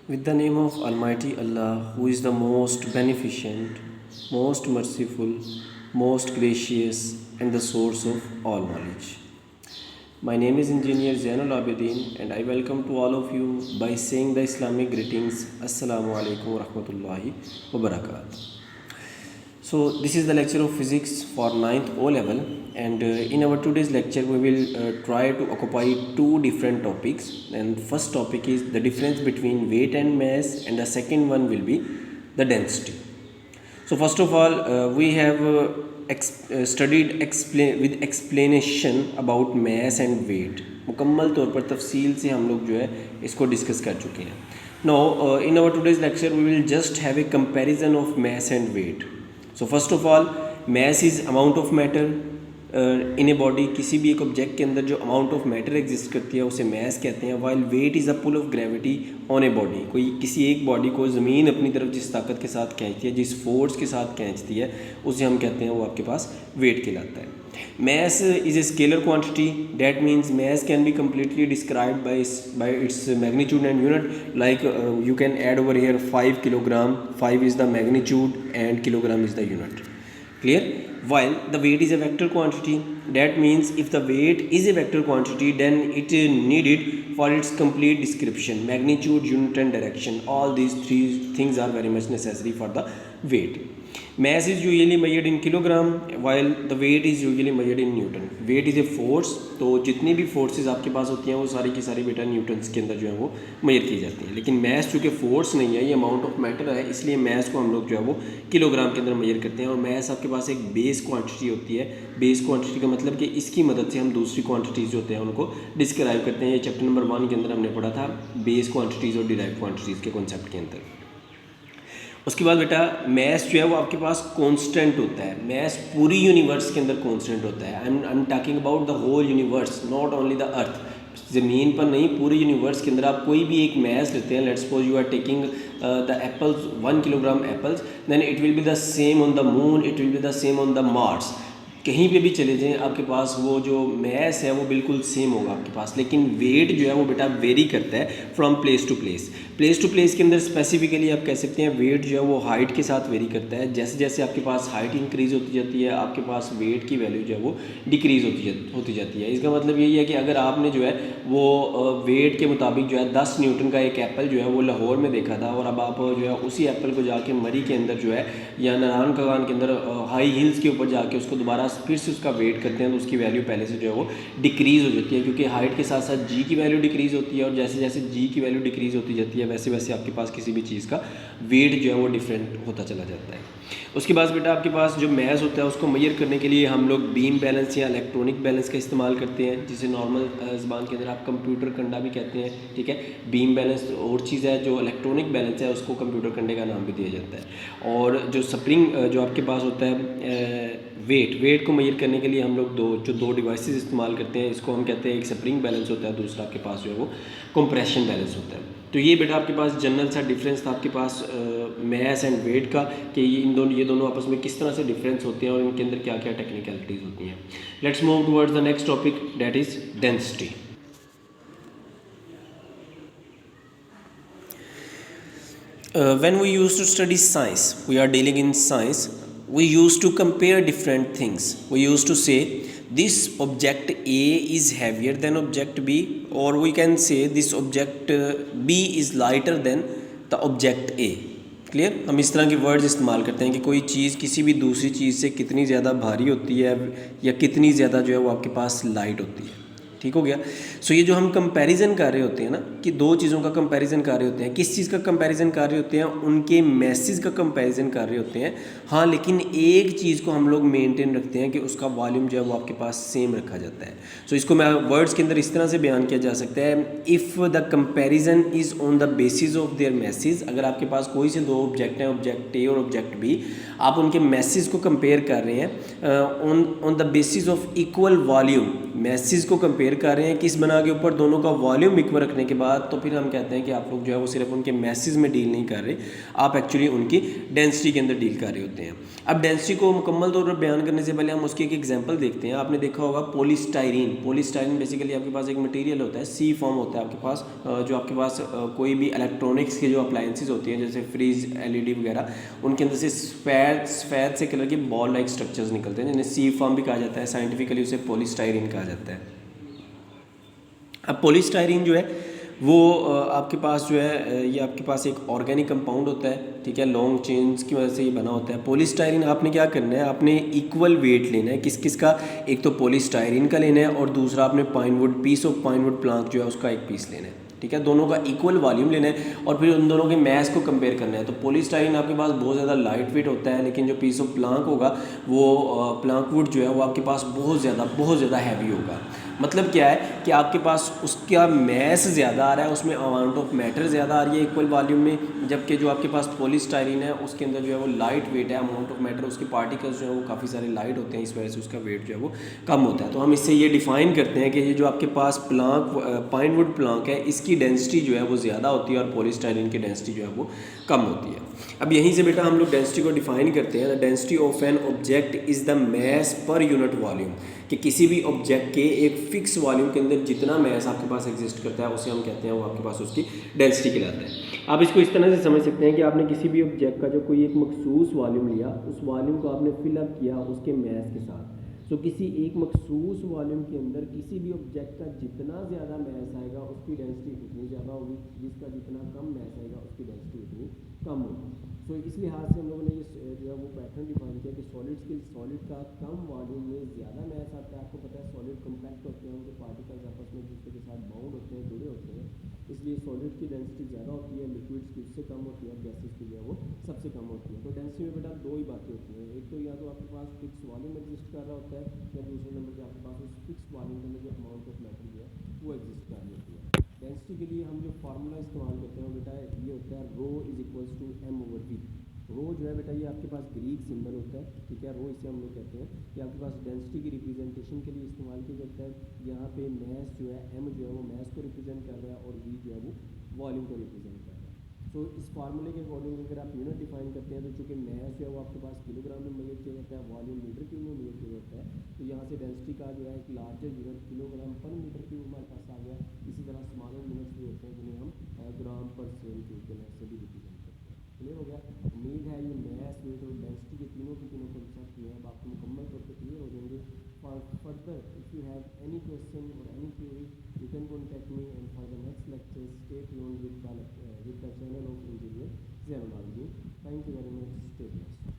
With the name of Almighty Allah, who is the most beneficent, most merciful, most gracious, and the source of all knowledge. My name is Engineer Zainul Abidin, and I welcome to all of you by saying the Islamic greetings Assalamu alaikum wa rahmatullahi wa barakatuh. So this is the lecture of physics for 9th O level, and in our today's lecture we will try to occupy two different topics. And first topic is the difference between weight and mass, and the second one will be the density. So first of all we have studied with explanation about mass and weight. मुकम्मल तौर पर तफसील से हम लोग जो है इसको डिस्कस कर चुके हैं. Now in our today's lecture we will just have a comparison of mass and weight. So first of all, mass is amount of matter in a body. किसी भी एक ऑब्जेक्ट के अंदर जो amount of matter एग्जिस्ट करती है उसे mass कहते हैं. while weight is a pull of gravity on a body. कोई किसी एक बॉडी को ज़मीन अपनी तरफ जिस ताकत के साथ खींचती है, जिस फोर्स के साथ खींचती है, उसे हम कहते हैं वो आपके पास weight कहलाता है. Mass is a scalar quantity. That means mass can be completely described by its magnitude and unit. Like you can add over here 5 kilogram. 5 is the magnitude and kilogram is the unit. Clear? While the weight is a vector quantity. That means if the weight is a vector quantity, then it is needed for its complete description. Magnitude, unit and direction. All these three things are very much necessary for the weight. Mass is usually measured in kilogram, while the weight is usually measured in Newton. Weight is a force. तो जितनी भी forces आपके पास होती हैं वो सारी की सारी बेटा न्यूटन्स के अंदर जो है वो मेजर की जाती है. लेकिन मैस चूँकि फोर्स नहीं है, ये अमाउंट ऑफ मैटर है, इसलिए मैस को हम लोग जो है वो किलोग्राम के अंदर मेजर करते हैं. और मैस आपके पास एक बेस क्वांटिटी होती है. बेस क्वांटिटी का मतलब कि इसकी मदद से हम दूसरी क्वांटिटीज़ जो होते हैं उनको डिस्क्राइब करते हैं. ये चैप्टर नंबर 1 के अंदर हमने पढ़ा था बेस क्वांटिटीज़ और डिराइव क्वांटिटीज़ के कॉन्सेप्ट के अंदर. उसके बाद बेटा मैस जो है वो आपके पास कांस्टेंट होता है. मैस पूरी यूनिवर्स के अंदर कांस्टेंट होता है. I am talking about the whole universe, not only the earth. ज़मीन पर नहीं, पूरी यूनिवर्स के अंदर आप कोई भी एक मैस लेते हैं. Let's suppose you are taking the apples 1 kilogram apples, then it will be the same on the moon, it will be the same on the Mars. कहीं पे भी चले जाएं आपके पास वो जो मैस है वो बिल्कुल सेम होगा आपके पास. लेकिन वेट जो है वो बेटा वेरी करता है from place to place. Place to place के अंदर स्पेसिफिकली आप कह सकते हैं वेट जो है वो हाइट के साथ वेरी करता है. जैसे जैसे आपके पास हाइट इंक्रीज़ होती जाती है, आपके पास वेट की वैल्यू जो है वो डिक्रीज़ होती जाती है. इसका मतलब यही है कि अगर आपने जो है वो वेट के मुताबिक जो है 10 न्यूटन का एक एप्पल जो है वो लाहौर में देखा था, और अब आप जो है उसी एप्पल को जाके मरी के अंदर जो है या नारायण खगान के अंदर हाई हिल्स के ऊपर जाके उसको दोबारा फिर से उसका वेट करते हैं, तो उसकी वैल्यू पहले से जो है वो डिक्रीज़ हो जाती है. क्योंकि हाइट के साथ साथ जी की वैल्यू डिक्रीज़ होती है, और जैसे जैसे जी की वैल्यू डिक्रीज़ होती जाती है वैसे वैसे आपके पास किसी भी चीज़ का वेट जो है वो डिफरेंट होता चला जाता है. उसके बाद बेटा आपके पास जो मैस होता है उसको मेजर करने के लिए हम लोग बीम बैलेंस या इलेक्ट्रॉनिक बैलेंस का इस्तेमाल करते हैं, जिसे नॉर्मल ज़बान के अंदर आप कंप्यूटर कंडा भी कहते हैं. ठीक है, बीम बैलेंस और चीज़ है, जो इलेक्ट्रॉनिक बैलेंस है उसको कंप्यूटर कंडे का नाम भी दिया जाता है. और जो स्प्रिंग जो आपके पास होता है वेट को मेजर करने के लिए हम लोग दो डिवाइसेस इस्तेमाल करते हैं. इसको हम कहते हैं, एक स्प्रिंग बैलेंस होता है, दूसरा आपके पास जो है वो कंप्रेशन बैलेंस होता है. तो ये बेटा आपके पास जनरल सा डिफरेंस था आपके पास मैस एंड वेट का, कि ये दोनों आपस में किस तरह से डिफरेंस होते हैं और इनके अंदर क्या क्या टेक्निकलिटीज़ होती हैं. Let's move towards the next topic, that is density. When we used to study science, we are dealing in science, we used to compare different things. We used to say this object A is heavier than object B, or we can say this object B is lighter than the object A. Clear? हम इस तरह के words इस्तेमाल करते हैं कि कोई चीज़ किसी भी दूसरी चीज़ से कितनी ज़्यादा भारी होती है या कितनी ज़्यादा जो है वो आपके पास लाइट होती है. ठीक हो गया. सो ये जो हम कंपैरिजन कर रहे होते हैं ना, कि दो चीज़ों का कंपैरिजन कर रहे होते हैं, किस चीज़ का कंपैरिजन कर रहे होते हैं, उनके मैसेज का कंपैरिजन कर रहे होते हैं. हाँ, लेकिन एक चीज़ को हम लोग मेंटेन रखते हैं कि उसका वॉल्यूम जो है वो आपके पास सेम रखा जाता है. सो इसको मैं वर्ड्स के अंदर इस तरह से बयान किया जा सकता है, if the comparison is on the basis of their message. अगर आपके पास कोई से दो ऑब्जेक्ट हैं, ऑब्जेक्ट ए और ऑब्जेक्ट बी, आप उनके मैसेज को कंपेयर कर रहे हैं on the basis of equal volume. Message को कंपेयर कंपेयर कर रहे हैं किस बना के ऊपर, दोनों का वॉल्यूम इक्वल रखने के बाद, तो फिर हम कहते हैं कि आप लोग जो है वो सिर्फ उनके मैसेज में डील नहीं कर रहे, आप एक्चुअली उनकी डेंसिटी के अंदर डील कर रहे होते हैं। अब डेंसिटी को मुकम्मल तौर पर बयान करने से पहले हम उसकी एक एग्जांपल देखते हैं। आपने देखा होगा पॉलीस्टाइरीन। पॉलीस्टाइरीन बेसिकली आपके पास एक मटेरियल होता है, सी फॉर्म होता है आपके पास, जो आपके पास कोई भी इलेक्ट्रॉनिक्स के जो अप्लायंसेज होती हैं जैसे फ्रिज, एलईडी वगैरह, उनके अंदर से सफ़ेद से कलर के बॉल लाइक स्ट्रक्चर्स निकलते हैं जिन्हें सी फॉर्म भी कहा जाता है, साइंटिफिकली उसे पॉलीस्टाइरीन कहा जाता है। अब पॉलीस्टाइरीन जो है वो आपके पास जो है ये आपके पास एक ऑर्गेनिक कंपाउंड होता है, ठीक है, लॉन्ग चेन्स की वजह से ये बना होता है। पॉलीस्टाइरीन आपने क्या करना है, आपने इक्वल वेट लेना है, किस किस का, एक तो पॉलीस्टाइरीन का लेना है और दूसरा आपने pinewood, piece of pinewood plank जो है उसका एक पीस लेना है, ठीक है, दोनों का इक्वल वॉल्यूम लेना है और फिर उन दोनों के मैस को कंपेयर करना है। तो पॉलीस्टाइरीन आपके पास बहुत ज़्यादा लाइट वेट होता है, लेकिन जो पीस ऑफ प्लांक होगा वो प्लांक वुड जो है वो आपके पास बहुत ज़्यादा हैवी होगा। मतलब क्या है कि आपके पास उसका मैस ज़्यादा आ रहा है, उसमें अमाउंट ऑफ मैटर ज़्यादा आ रही है इक्वल वॉल्यूम में, जबकि जो आपके पास पॉलीस्टाइरीन है उसके अंदर जो है वो लाइट वेट है, अमाउंट ऑफ मैटर, उसके पार्टिकल्स जो है वो काफ़ी सारे लाइट होते हैं, इस वजह से उसका वेट जो है वो कम होता है। तो हम इससे ये डिफ़ाइन करते हैं कि ये जो आपके पास प्लांक पाइनवुड प्लांक है इसकी डेंसिटी जो है वो ज़्यादा होती है और पॉलीस्टाइरीन की डेंसिटी जो है वो कम होती है। अब यहीं से बेटा हम लोग डेंसिटी को डिफाइन करते हैं। The density of an object is the mass per unit volume, कि किसी भी ऑब्जेक्ट के एक फिक्स वॉल्यूम के अंदर जितना मैस आपके पास एग्जिस्ट करता है उसे हम कहते हैं वो आपके पास उसकी डेंसिटी कहलाता है। आप इसको इस तरह से समझ सकते हैं कि आपने किसी भी ऑब्जेक्ट का जो कोई एक मखसूस वॉल्यूम लिया, उस वॉल्यूम को आपने फिलअप किया उसके मैस के साथ। सो किसी एक मखसूस वॉल्यूम के अंदर किसी भी ऑब्जेक्ट का जितना ज़्यादा मैस आएगा उसकी डेंसिटी उतनी ज़्यादा होगी, जिसका जितना कम मैस आएगा उसकी डेंसिटी उतनी कम होगी। सो इस लिहाज से हम लोगों ने ये जो है वो पैटर्न डिफाइन किया कि सॉलिड का कम वॉल्यूम में ज़्यादा मैस आता है। आपको पता है सॉलिड कम्पैक्ट होते हैं, उनके पार्टिकल्स आपस में एक दूसरे के साथ बाउंड होते हैं, जुड़े होते हैं, इसलिए सॉलिड की डेंसिटी ज़्यादा होती है, लिक्विड्स की उससे कम होती है और गैसेस की जो है वो सबसे कम होती है। तो डेंसिटी में बेटा दो ही बातें होती हैं, एक तो या तो आपके पास फिक्स वॉल्यूम एग्जिस्ट कर रहा होता है या दूसरे नंबर पे आपके पास उस फिक्स वॉल्यूम के अंदर जो अमाउंट ऑफ मैटर जो है वो एग्जिस्ट कर रही होती है। डेंसिटी के लिए हम जो फार्मूला इस्तेमाल करते हैं बेटा ये होता है rho is equals to M over V. Rho जो है बेटा ये आपके पास ग्रीक सिंबल होता है, ठीक है, रो इसे हम लोग कहते हैं कि आपके पास डेंसिटी की रिप्रेजेंटेशन के लिए इस्तेमाल किया जाता है। यहाँ पे मैस जो है एम जो है वो मैस को रिप्रेजेंट कर रहा है और वी जो है वो वॉल्यूम को रिप्रेजेंट कर रहा है। तो इस फार्मूले के अकॉर्डिंग अगर आप यूनिट डिफाइन करते हैं तो चूंकि मैस जो है वो आपके पास किलोग्राम में मेजर किया जाता है, वॉल्यूम मीटर क्यूब में मेजर किया जाता है, तो यहाँ से डेंसिटी का जो है एक लार्जर यूनिट किलोग्राम पर मीटर क्यूब हमारे पास आ गया। इसी तरह स्मॉलर यूनिट्स भी होते हैं जिन्हें हम ग्राम पर सेम क्यूब के मैथ से भी रिप्रेजेंट करते हैं। क्लियर हो गया? उम्मीद है ये मैस, वेट और डेंसिटी के तीनों कॉन्सेप्ट जो है अब आपको मुकम्मल तौर पर क्लियर हो जाएंगे। For further if you have any question और any query you can contact me, and for the next lecture stay tuned with the channel of Engineer Zainul Abidin. Thank you very much. Stay blessed.